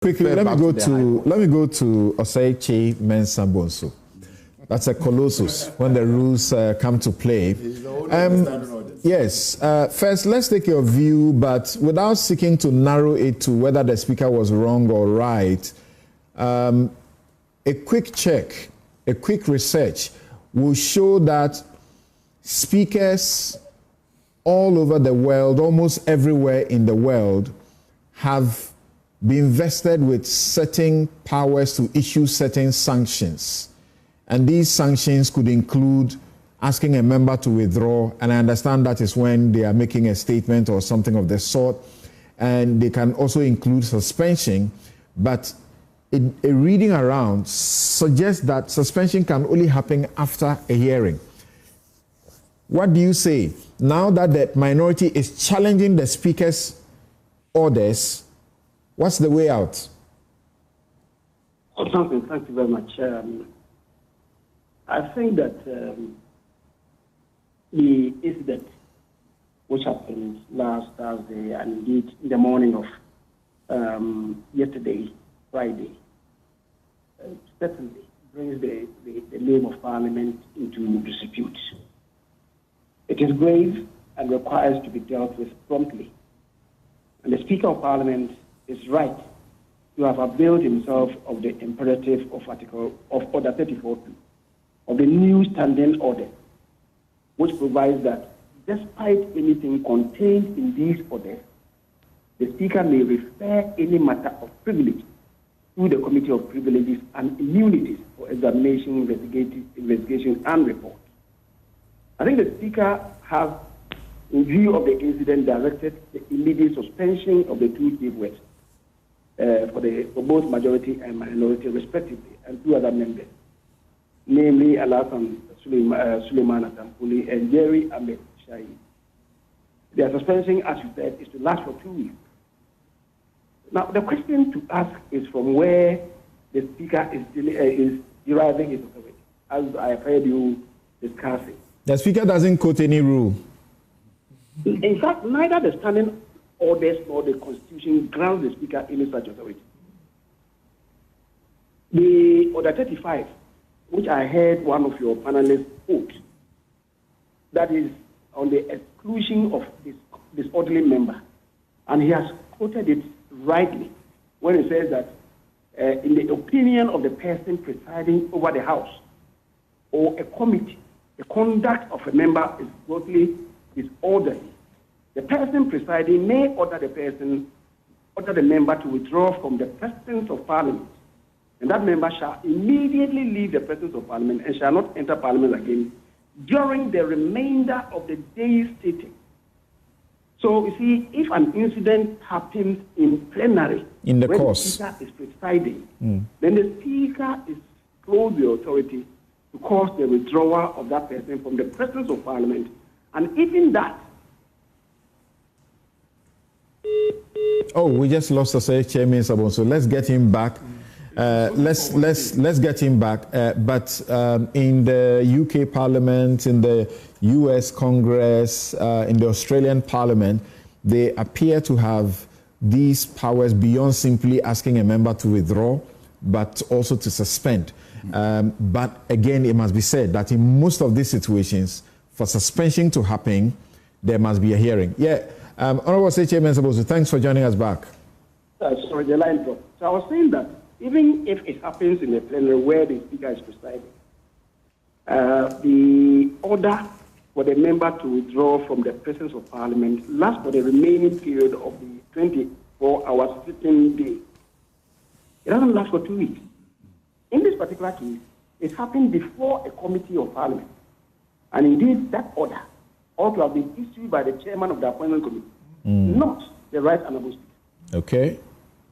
Quickly, let me go to Osei Kyei Mensah Bonsu. That's a colossus when the rules come to play. Yes, first let's take your view, but without seeking to narrow it to whether the speaker was wrong or right, a quick check, a quick research will show that speakers all over the world, almost everywhere in the world, have been vested with certain powers to issue certain sanctions. And these sanctions could include asking a member to withdraw, and I understand that is when they are making a statement or something of the sort, and they can also include suspension, but a reading around suggests that suspension can only happen after a hearing. What do you say? Now that the minority is challenging the speaker's orders, what's the way out? Thank you very much. I think that the incident which happened last Thursday and indeed in the morning of yesterday, Friday, certainly brings the name of Parliament into disrepute. It is grave and requires to be dealt with promptly. And the Speaker of Parliament is right to have availed himself of the imperative of Order 34 of the new standing order, which provides that despite anything contained in these orders, the Speaker may refer any matter of privilege to the Committee of Privileges and Immunities for examination, investigation, and report. I think the Speaker has, in view of the incident, directed the immediate suspension of the two chief whips for both majority and minority, respectively, and two other members, namely Alasan Suleiman Atampuli and Jerry Ahmed Shai. Their suspension, as you said, is to last for 2 weeks. Now, the question to ask is from where the Speaker is deriving his authority, as I have heard you discussing. The Speaker doesn't quote any rule. In fact, neither the standing orders nor the Constitution grants the Speaker any such authority. The Order 35, which I heard one of your panelists quote, that is on the exclusion of this disorderly member, and he has quoted it rightly when he says that in the opinion of the person presiding over the House or a committee, the conduct of a member is grossly disorderly. The person presiding may order the member to withdraw from the presence of Parliament, and that member shall immediately leave the presence of Parliament and shall not enter Parliament again during the remainder of the day's sitting. So, you see, if an incident happens in plenary, in the when course, the Speaker is presiding, then the Speaker is close the authority to cause the withdrawal of that person from the presence of Parliament, and even that. Oh, we just lost Osei Kyei Mensah Bonsu, so let's get him back. Let's get him back. But in the UK Parliament, in the US Congress, in the Australian Parliament, they appear to have these powers beyond simply asking a member to withdraw, but also to suspend. But again, it must be said that in most of these situations, for suspension to happen, there must be a hearing. Yeah, Honorable Osei Kyei Mensah Bonsu, thanks for joining us back. Sorry, the line dropped. So I was saying that even if it happens in a plenary where the Speaker is presiding, the order for the member to withdraw from the presence of Parliament lasts for the remaining period of the 24-hour sitting day. It doesn't last for 2 weeks. In this particular case, it happened before a committee of Parliament. And indeed, that order ought to have been issued by the chairman of the appointment committee, not the Right Honourable Speaker. Okay.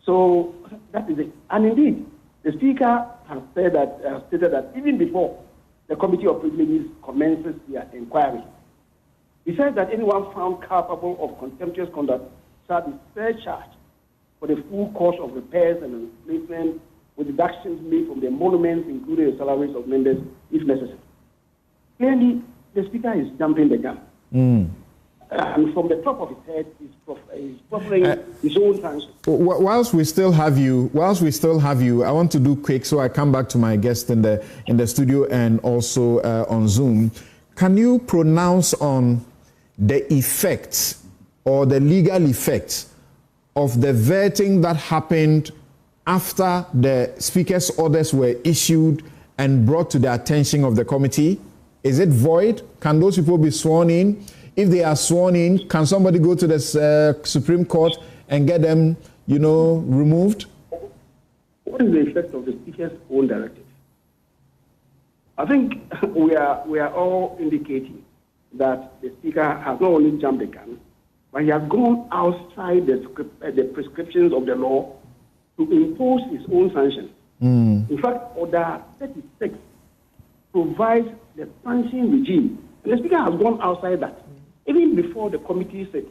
So that is it. And indeed, the Speaker has stated that even before the Committee of Privileges commences their inquiry, he said that anyone found culpable of contemptuous conduct shall be surcharged for the full cost of repairs and replacement, with deductions made from the monuments, including the salaries of members, if necessary. Clearly, the Speaker is jumping the gun. and from the top of his head, he's proffering his own sanction. Whilst we still have you, I want to do quick so I come back to my guest in the studio and also on Zoom. Can you pronounce on the effects or the legal effects of the vetting that happened after the Speaker's orders were issued and brought to the attention of the committee? Is it void? Can those people be sworn in? If they are sworn in, can somebody go to the Supreme Court and get them, removed? What is the effect of the Speaker's own directive? I think we are all indicating that the Speaker has not only jumped the gun, but he has gone outside the prescriptions of the law to impose his own sanctions. In fact, Order 36 provides the sanction regime, and the Speaker has gone outside that, even before the committee sits.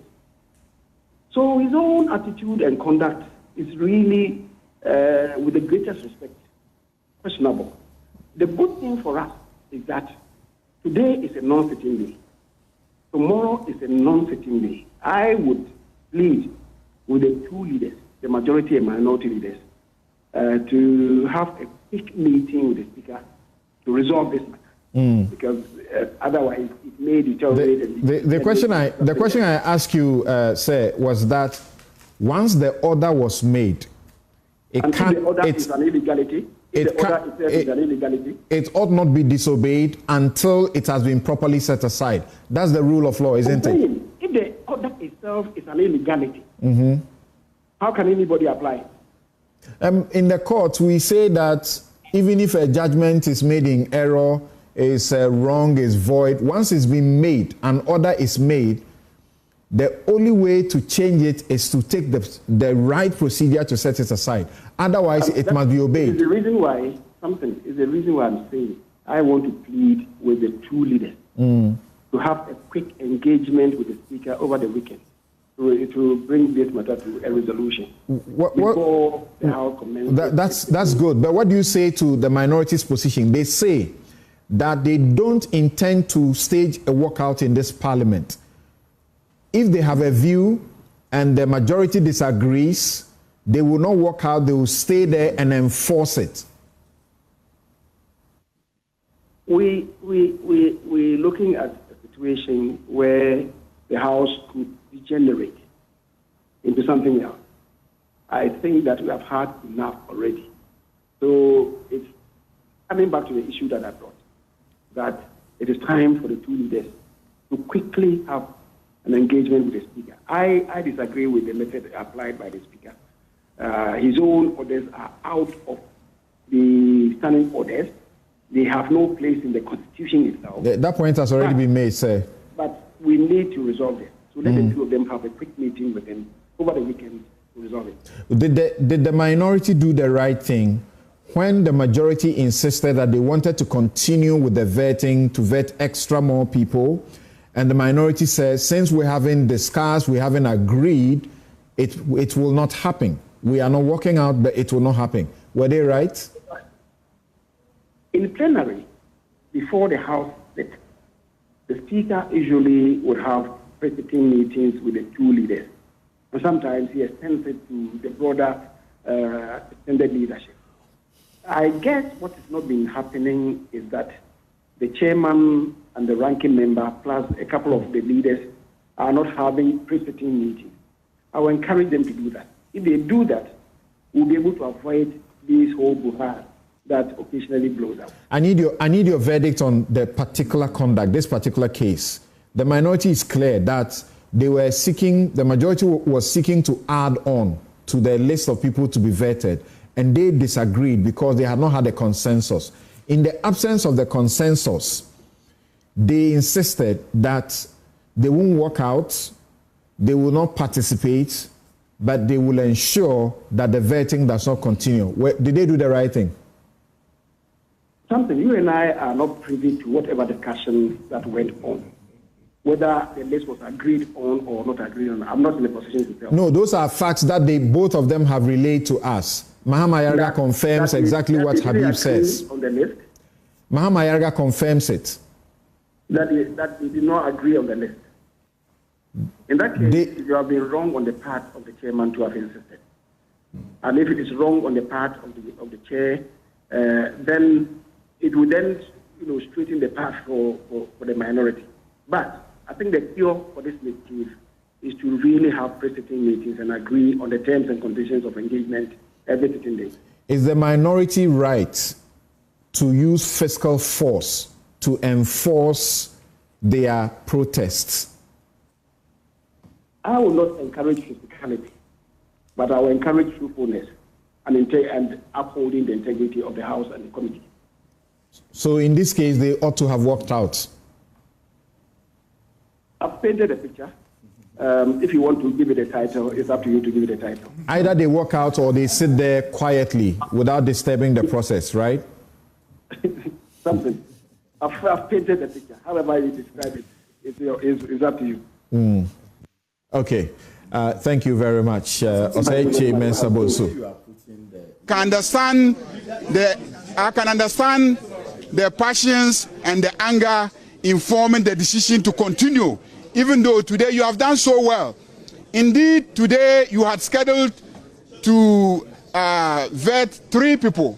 So his own attitude and conduct is really, with the greatest respect, questionable. The good thing for us is that today is a non-sitting day. Tomorrow is a non-sitting day. I would plead with the two leaders, the majority and minority leaders, to have a quick meeting with the Speaker to resolve this matter. Because otherwise it may deteriorate. The question I asked you, sir, was that once the order was made, the order is an illegality. It ought not be disobeyed until it has been properly set aside. That's the rule of law, isn't it? If the order itself is an illegality, how can anybody apply it? In the court, we say that even if a judgment is made in error, is wrong, is void, once it's been made, an order is made, the only way to change it is to take the right procedure to set it aside. Otherwise, it must be obeyed. Is the reason why I'm saying I want to plead with the two leaders to have a quick engagement with the Speaker over the weekend to bring this matter to a resolution before the House commences. That's good. But what do you say to the minority's position? They say that they don't intend to stage a walkout in this Parliament. If they have a view and the majority disagrees, they will not walk out, they will stay there and enforce it. We're looking at a situation where the House could degenerate into something else. I think that we have had enough already. So it's coming back to the issue that I brought, that it is time for the two leaders to quickly have an engagement with the Speaker. I disagree with the method applied by the Speaker. His own orders are out of the standing orders. They have no place in the Constitution itself. That point has already been made, sir. But we need to resolve it. So let the two of them have a quick meeting with them over the weekend to resolve it. Did the minority do the right thing when the majority insisted that they wanted to continue with the vetting, to vet extra more people? And the minority says, since we haven't discussed, we haven't agreed, it will not happen. We are not working out, but it will not happen. Were they right? In plenary, before the House sits, the Speaker usually would have preceding meetings with the two leaders. And sometimes he extends it to the broader extended leadership. I guess what has not been happening is that the chairman and the ranking member, plus a couple of the leaders, are not having preceding meetings. I will encourage them to do that. If they do that, we'll be able to avoid this whole buhar that occasionally blows up. I need your verdict on the particular conduct, this particular case. The minority is clear that the majority was seeking to add on to the list of people to be vetted, and they disagreed because they had not had a consensus. In the absence of the consensus, they insisted that they won't walk out, they will not participate, but they will ensure that the vetting does not continue. Did they do the right thing? Something you and I are not privy to whatever discussions that went on. Whether the list was agreed on or not agreed on, I'm not in a position to tell. No, those are facts that both of them have relayed to us. Mahama Yarga confirms exactly what Habib says. On the list? Mahama Yarga confirms it. That they did not agree on the list. In that case, you have been wrong on the part of the chairman to have insisted. And if it is wrong on the part of the chair, then it would then straighten the path for the minority. But I think the cure for this meeting is to really have pre-sitting meetings and agree on the terms and conditions of engagement every sitting day. Is the minority right to use fiscal force to enforce their protests? I will not encourage physicality, but I will encourage truthfulness and upholding the integrity of the House and the committee. So in this case, they ought to have walked out. I've painted a picture. If you want to give it a title, it's up to you to give it a title. Either they walk out or they sit there quietly without disturbing the process, right? Something. I've painted a picture. However you describe it, it's up to you. Okay. Thank you very much, Osei Kyei Mensah Bonsu. I can understand the passions and the anger informing the decision to continue, even though today you have done so well. Indeed, today you had scheduled to vet 3 people.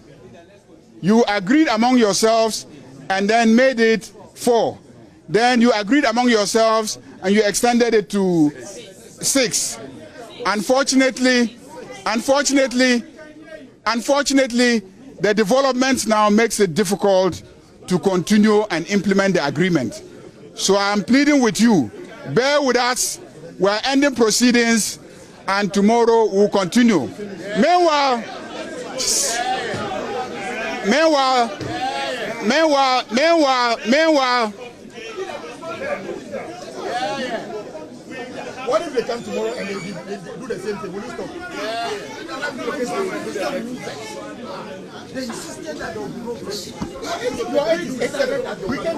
You agreed among yourselves and then made it 4. Then you agreed among yourselves and you extended it to 6. Unfortunately, the development now makes it difficult to continue and implement the agreement. So I am pleading with you, bear with us. We are ending proceedings and tomorrow we'll continue. Meanwhile, what if they come tomorrow and they do the same thing? Will you stop? They insisted that there will be no break. We can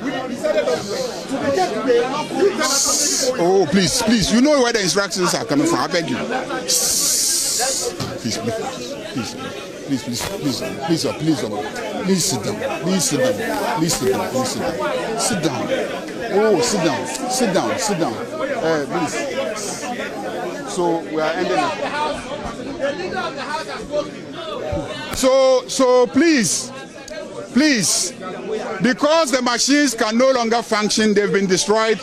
we decided oh, please. You know where the instructions are coming from. I beg you. Please sit down. Oh, sit down. Please. So we are ending it. The leader of the house has spoken. So please, because the machines can no longer function, they've been destroyed.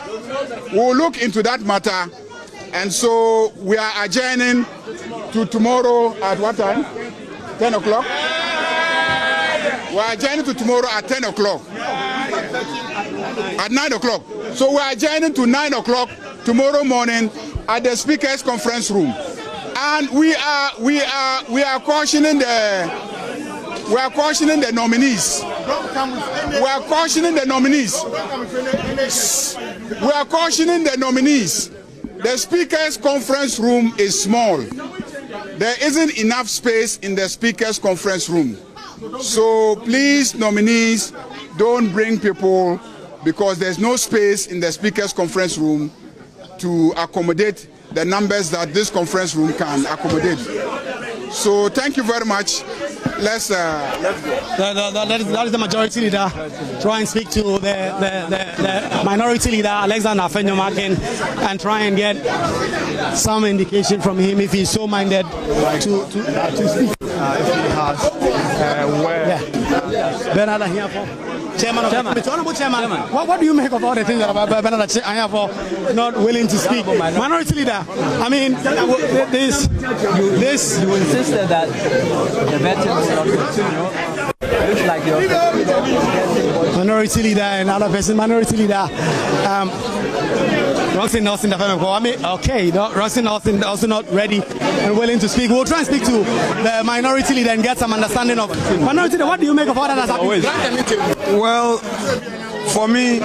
We'll look into that matter, and so we are adjourning to tomorrow at what time? 10 o'clock. We are adjourning to tomorrow at 10 o'clock. At 9 o'clock. So we are adjourning to 9 o'clock tomorrow morning at the Speaker's Conference Room. And we are cautioning the nominees. We are cautioning the nominees. The Speaker's Conference Room is small. There isn't enough space in the Speaker's Conference Room. So please, nominees, don't bring people, because there's no space in the Speaker's Conference Room to accommodate the numbers that this conference room can accommodate. So thank you very much. Let's go. That is the majority leader. Try and speak to the minority leader, Alexander Afenyomakin, and try and get some indication from him if he's so minded to speak. If he has, Bernard here for Chairman. Honorable Chairman. What do you make of all the things that Bernard here for not willing to speak? Minority leader. I mean, this. You insisted that the vetting will not continue. Looks like you're minority leader and other person. Minority leader. Roxy Nelson, okay, Roxy Nelson also not ready and willing to speak. We'll try and speak to the minority leader and get some understanding of minority leader. What do you make of all that has happened? Well, for me,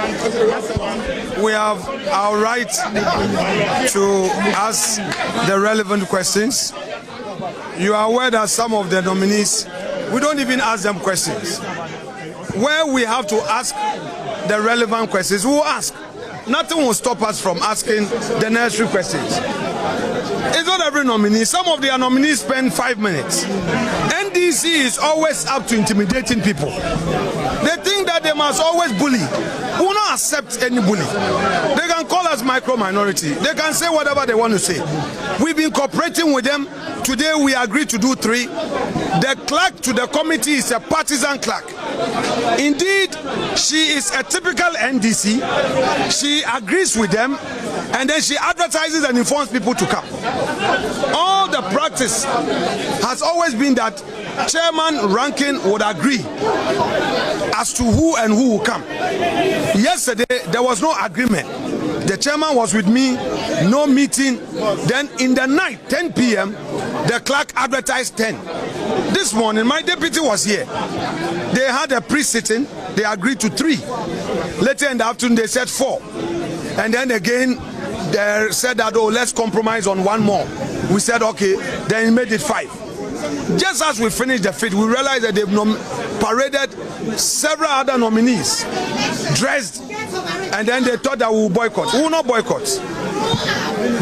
we have our right to ask the relevant questions. You are aware that some of the nominees, we don't even ask them questions. Where we have to ask the relevant questions, we'll ask. nothing will stop us from asking the necessary questions. It's not every nominee. Some of their nominees spend 5 minutes. NDC is always up to intimidating people. They think that they must always bully. We will not accept any bully. They can call us micro-minority. They can say whatever they want to say. We've been cooperating with them. Today we agreed to do 3. The clerk to the committee is a partisan clerk. Indeed, she is a typical NDC. She agrees with them, and then she advertises and informs people to come. All the practice has always been that chairman ranking would agree as to who and who will come. Yesterday, there was no agreement. The chairman was with me, no meeting. Then in the night, 10 p.m., the clerk advertised 10. This morning, my deputy was here. They had a pre-sitting. They agreed to 3. Later in the afternoon, they said 4. And then again, they said that, oh, let's compromise on 1 more. We said, okay, then he made it 5. Just as we finished the 5th, we realized that they've paraded several other nominees, dressed, and then they thought that we will boycott. We will not boycott.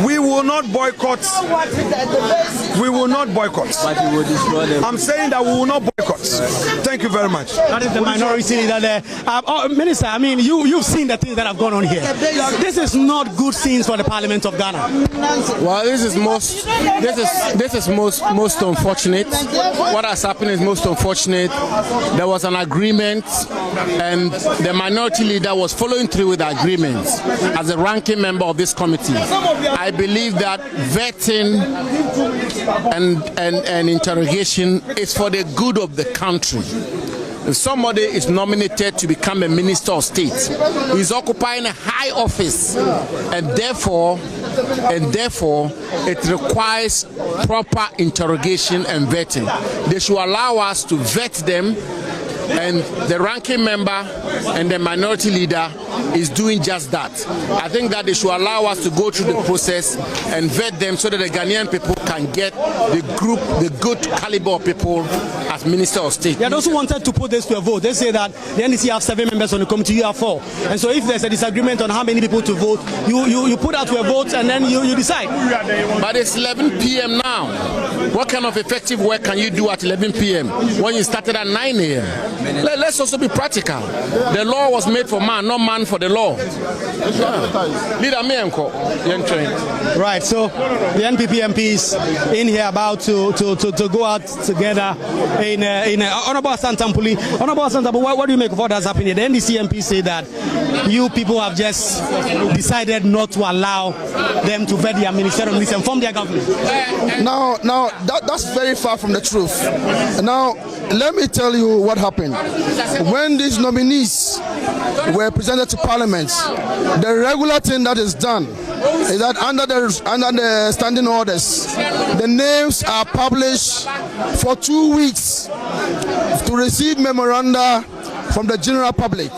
We will not boycott. We will not boycott. I'm saying that we will not boycott. Thank you very much. That is the minority leader there. Minister, I mean, you've seen the things that have gone on here. This is not good scenes for the Parliament of Ghana. Well, this is most unfortunate. What has happened is most unfortunate. There was an agreement, and the minority leader was following through with the agreement as a ranking member of this committee. I believe that vetting and interrogation is for the good of the country. If somebody is nominated to become a minister of state, he's occupying a high office, and therefore it requires proper interrogation and vetting. They should allow us to vet them, and the ranking member and the minority leader is doing just that. I think that they should allow us to go through the process and vet them so that the Ghanaian people can get the good caliber of people as Minister of State. Yeah, those who wanted to put this to a vote, they say that the NDC have 7 members on the committee, you have 4. And so if there's a disagreement on how many people to vote, you put out to a vote and then you decide. But it's 11 p.m. now. What kind of effective work can you do at 11 p.m. when you started at 9 a.m.? Let's also be practical. The law was made for man, not man for the law. Right, so the NPP MPs in here about to go out together in Honorable Santampuli. Honorable Santampuli, what do you make of what has happened here? The NDC MPs say that you people have just decided not to allow them to vet their ministerial ministers and form their government. Now that's very far from the truth. Now, let me tell you what happened. When these nominees were presented to Parliament, the regular thing that is done is that under the standing orders, the names are published for 2 weeks to receive memoranda from the general public.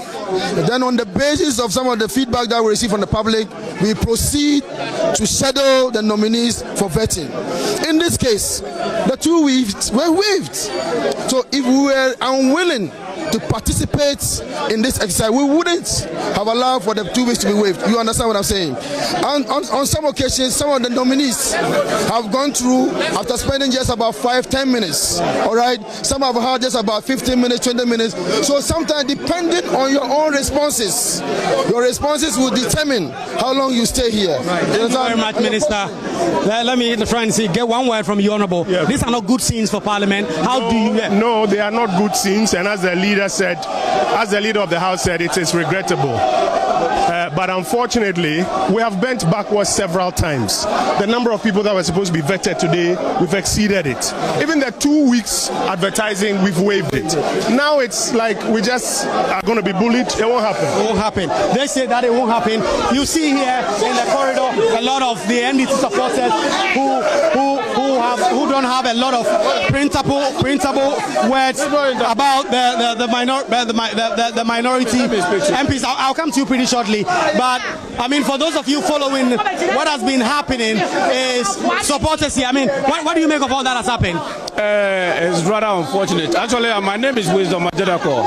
Then on the basis of some of the feedback that we receive from the public, we proceed to schedule the nominees for vetting. In this case, the 2 weeks were waived. So if we were unwilling to participate in this exercise, we wouldn't have allowed for the 2 weeks to be waived. You understand what I'm saying? And on some occasions, some of the nominees have gone through after spending just about 5-10 minutes. All right, some have had just about 15 minutes, 20 minutes. So sometimes, depending on your own responses, your responses will determine how long you stay here. Right. Thank you very much, Minister. Let me try and get one word from you, Honorable. Yeah. These are not good scenes for Parliament. How do you? No, they are not good scenes, and as the leader of the House said, it is regrettable. But unfortunately, we have bent backwards several times. The number of people that were supposed to be vetted today, we've exceeded it. Even the 2 weeks advertising, we've waived it. Now it's like we just are going to be bullied. It won't happen. It won't happen. They say that it won't happen. You see here in the corridor a lot of the NDC supporters who don't have a lot of printable words about the minority MPs. I'll come to you pretty shortly. But I mean, for those of you following what has been happening is supporters here. I mean, what do you make of all that has happened? It's rather unfortunate. Actually, my name is Wisdom Majadako.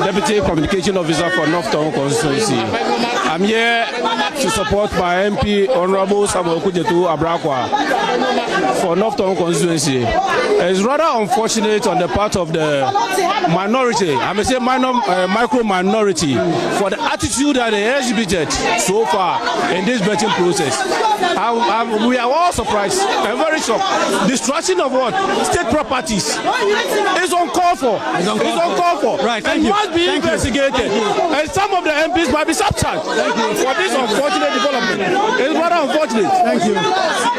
Deputy Communication Officer for North Town Constituency. I'm here to support my MP, Honorable Samuel Kujetu Abrakwa, for North Town Constituency. It's rather unfortunate on the part of the minority, I may say micro-minority, for the attitude that they exhibited so far in this vetting process. We are all surprised and very shocked. Destruction of what? State properties is uncalled for. It's uncalled for. Right, thank you. It must be investigated. And some of the MPs might be subject for this unfortunate development. It's rather unfortunate. Thank you.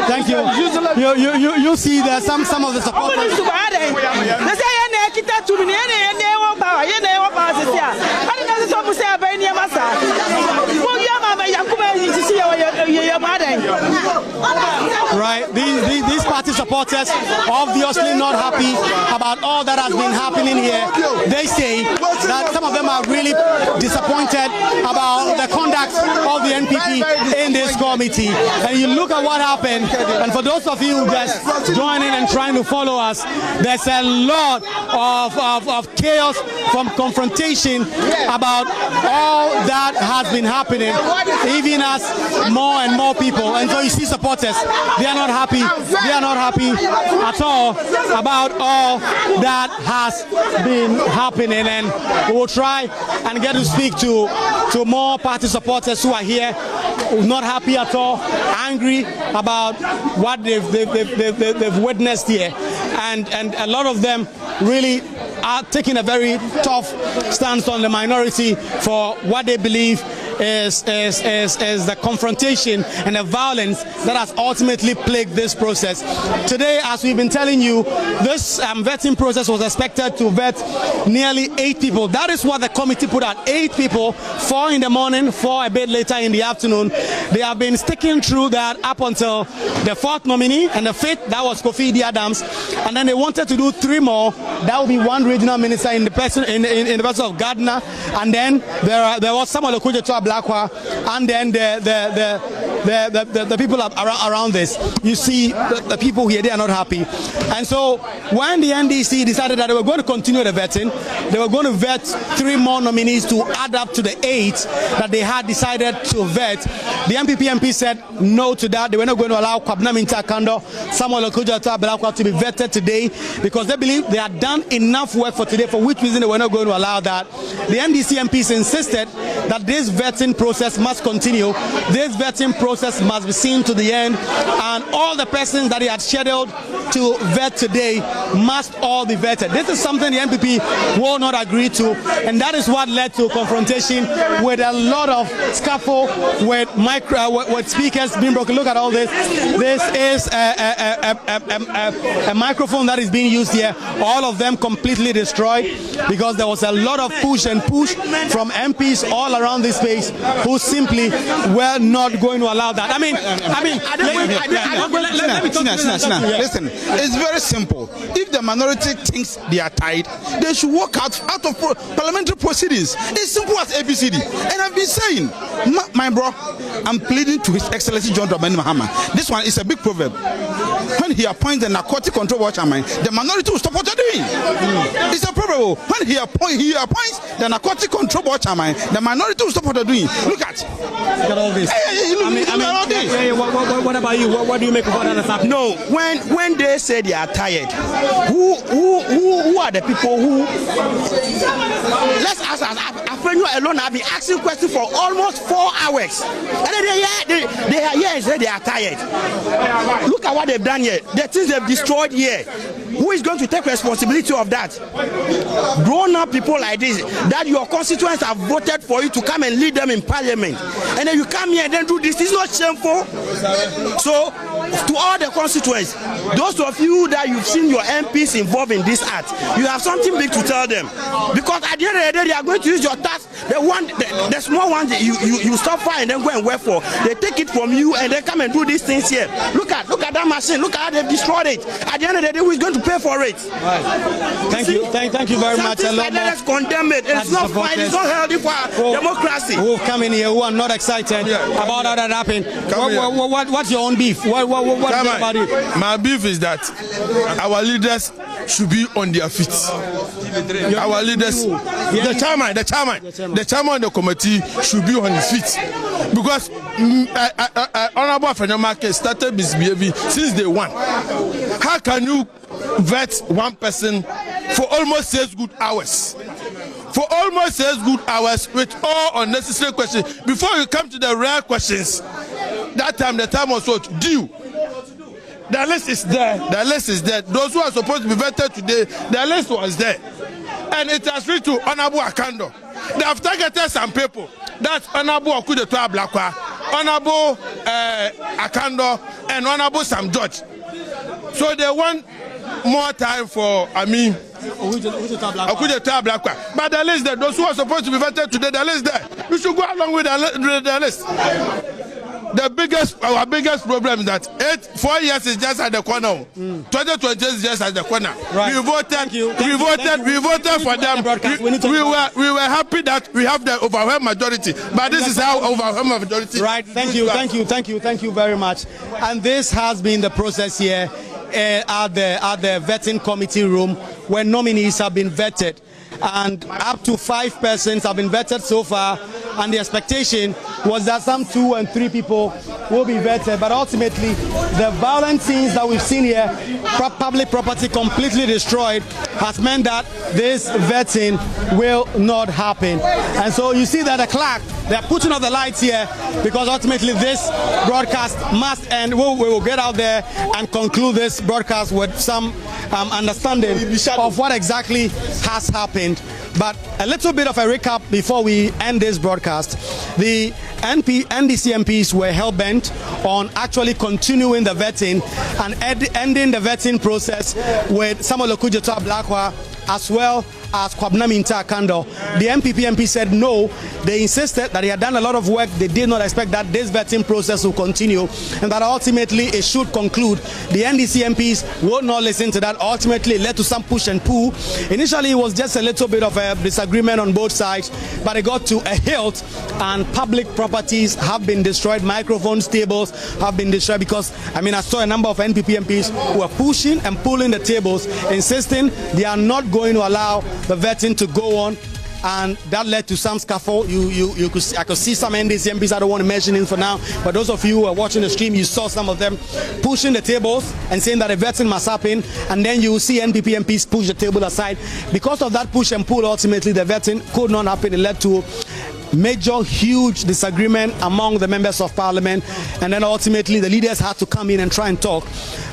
Thank you. You see that some of the supporters. Right, these party supporters obviously not happy about all that has been happening here. They say that some of them are really disappointed about the conduct of the NPP in this committee. And you look at what happened, and for those of you just joining and trying to follow us, there's a lot of chaos from confrontation about all that has been happening, even as more and more people. And so you see supporters, they are not happy. They are not happy at all about all that has been happening. And we will try and get to speak to more party supporters who are here, not happy at all, angry about what they've witnessed here. And a lot of them really are taking a very tough stance on the minority for what they believe is the confrontation and the violence that has ultimately plagued this process. Today, as we've been telling you, this vetting process was expected to vet nearly 8 people. That is what the committee put out, 8 people, 4 in the morning, 4 a bit later in the afternoon. They have been sticking through that up until the 4th nominee, and the 5th, that was Kofi Adams, and then they wanted to do 3 more. That would be 1 regional minister in the person of Gardner, and then there was Samuel Okujetu Blackwell, and then the people around this. You see, the people here, they are not happy. And so when the NDC decided that they were going to continue the vetting, they were going to vet 3 more nominees to add up to the 8 that they had decided to vet. The MPP MP said no to that. They were not going to allow Kwabena Minta Kando, Samuel Okujetu Blackwell to be vetted today because they believe they had done enough work for today, for which reason they were not going to allow that. The NDC MPs insisted that this vetting process must continue. This vetting process must be seen to the end, and all the persons that he had scheduled to vet today must all be vetted. This is something the MPP will not agree to, and that is what led to confrontation with a lot of scuffle with speakers being broken. Look at all this. This is a microphone that is being used here. All of them completely destroyed because there was a lot of push from MPs all around this space who simply were not going to allow that. Listen, it's very simple. If the minority thinks they are tied, they should walk out of parliamentary proceedings. It's simple as ABCD. And I've been saying, my bro, I'm pleading to His Excellency John Dramani Mahama. This one is a big proverb. When he appoints the narcotic control board chairman, the minority will stop what they're doing. It's a proverb. When he appoints the narcotic control board chairman, the minority will stop what they're doing. Look at all this. What about you? What do you make of what has happened? No, when they say they are tired, who are the people who? Let's ask us. Afenyo alone have been asking questions for almost 4 hours, and then they are here and say they are tired. Look at what they've done here. The things they've destroyed here. Who is going to take responsibility of that? Grown-up people like this, that your constituents have voted for you to come and lead them in parliament, and then you come here and then do this. It's not shameful. So, to all the constituents, those of you that you've seen your MPs involved in this act, you have something big to tell them, because at the end of the day, they are going to use your tax. The small ones you stop for and then go and work for. They take it from you and then come and do these things here. Look at that machine. Look at how they've destroyed it. At the end of the day, who is going to pay for it? Right. Thank you very much. Let's condemn it. It's not fine. It's not healthy for democracy. Who come in here who are not excited about how that happened. What's your own beef? What about it? My beef is that our leaders should be on their feet. Our leaders, the chairman of the committee should be on his feet. Because Honorable Afenyomarkin started misbehaving since day one. How can you vet one person for almost 6 good hours? For almost 6 good hours with all unnecessary questions. Before you come to the rare questions, that time the time was what? Due. The list is there. The list is there. Those who are supposed to be vetted today, the list was there. And it has reached to Honorable Akando. They have targeted some people. That's Honorable Okudeto Ablakwa, Honorable Akando, and Honorable Sam George. So they want more time for, Okudeto Ablakwa. But the list there, those who are supposed to be vetted today, the list there. You should go along with the list. Our biggest problem is that 4 years is just at the corner. 2020 is just at the corner. Right. We voted for them. We were happy that we have the overwhelming majority, but this is how overwhelming majority. Right. Thank you very much. And this has been the process here at the vetting committee room, where nominees have been vetted. And up to 5 persons have been vetted so far, and the expectation was that some 2 and 3 people will be vetted, but ultimately the violent scenes that we've seen here, public property completely destroyed, has meant that this vetting will not happen. And so you see that the clerk, they're putting off the lights here because ultimately this broadcast must end. We will get out there and conclude this broadcast with some understanding of what exactly has happened. But a little bit of a recap before we end this broadcast. The NDC MPs were hell-bent on actually continuing the vetting and ending the vetting process with Samuel Okujeto Ablakwa as well as Kwabena Minta Akando. The MP said no. They insisted that he had done a lot of work. They did not expect that this vetting process will continue and that ultimately it should conclude. The NDC MPs would not listen to that. Ultimately, it led to some push and pull. Initially, it was just a little bit of a disagreement on both sides, but it got to a hilt and public properties have been destroyed. Microphones, tables have been destroyed because, I saw a number of NPP MPs who were pushing and pulling the tables, insisting they are not going to allow the vetting to go on, and that led to some scuffle. I could see some NDC MPs, I don't want to mention it for now, but those of you who are watching the stream, you saw some of them pushing the tables and saying that the vetting must happen, and then you will see NPP MPs push the table aside. Because of that push and pull, ultimately the vetting could not happen. It led to major, huge disagreement among the members of parliament, and then ultimately the leaders had to come in and try and talk.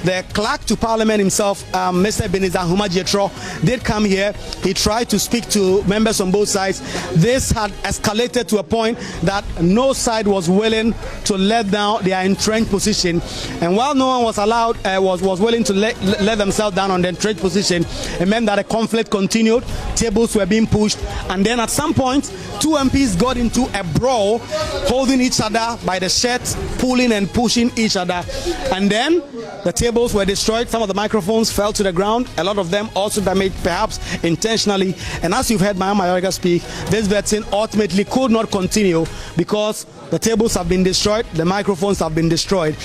The clerk to parliament himself, Mr. Ebenezer Humajetro, did come here. He tried to speak to members on both sides. This had escalated to a point that no side was willing to let down their entrenched position, and while no one was allowed was willing to let themselves down on their entrenched position, it meant that the conflict continued. Tables were being pushed, and then at some point 2 MPs got into a brawl, holding each other by the shirt, pulling and pushing each other, and then the tables were destroyed. Some of the microphones fell to the ground, a lot of them also damaged, perhaps intentionally. And as you've heard Mahama Yorega speak, this vetting ultimately could not continue because the tables have been destroyed, the microphones have been destroyed.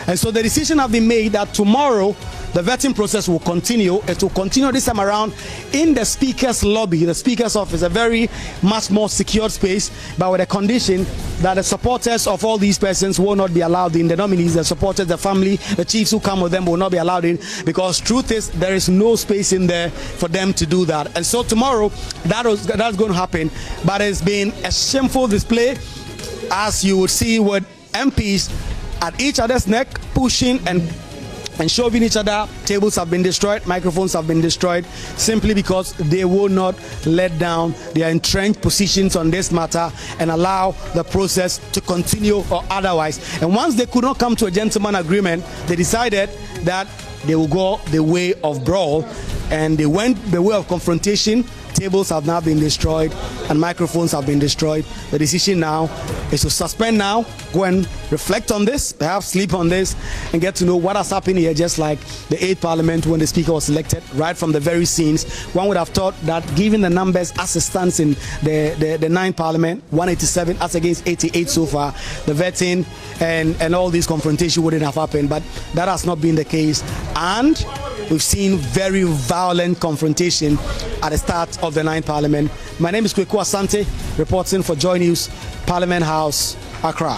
And so the decision has been made that tomorrow the vetting process will continue. It will continue this time around in the Speaker's lobby, the Speaker's office, a very much more secured space, but with a condition that the supporters of all these persons will not be allowed in. The nominees, the supporters, the family, the chiefs who come with them will not be allowed in, because truth is there is no space in there for them to do that. And so tomorrow that's going to happen, but it's been a shameful display, as you would see, with MPs at each other's neck, pushing and shoving each other. Tables have been destroyed, microphones have been destroyed, simply because they will not let down their entrenched positions on this matter and allow the process to continue or otherwise. And once they could not come to a gentleman agreement, they decided that they will go the way of brawl, and they went the way of confrontation. Tables have now been destroyed and microphones have been destroyed. The decision now is to suspend now, go and reflect on this, perhaps sleep on this, and get to know what has happened here, just like the 8th Parliament when the Speaker was elected. Right from the very scenes, one would have thought that given the numbers as it stands in the 9th Parliament, 187 as against 88 so far, the vetting and all these confrontation wouldn't have happened, but that has not been the case. And we've seen very violent confrontation at the start of the 9th Parliament. My name is Kweku Asante, reporting for Joy News, Parliament House, Accra.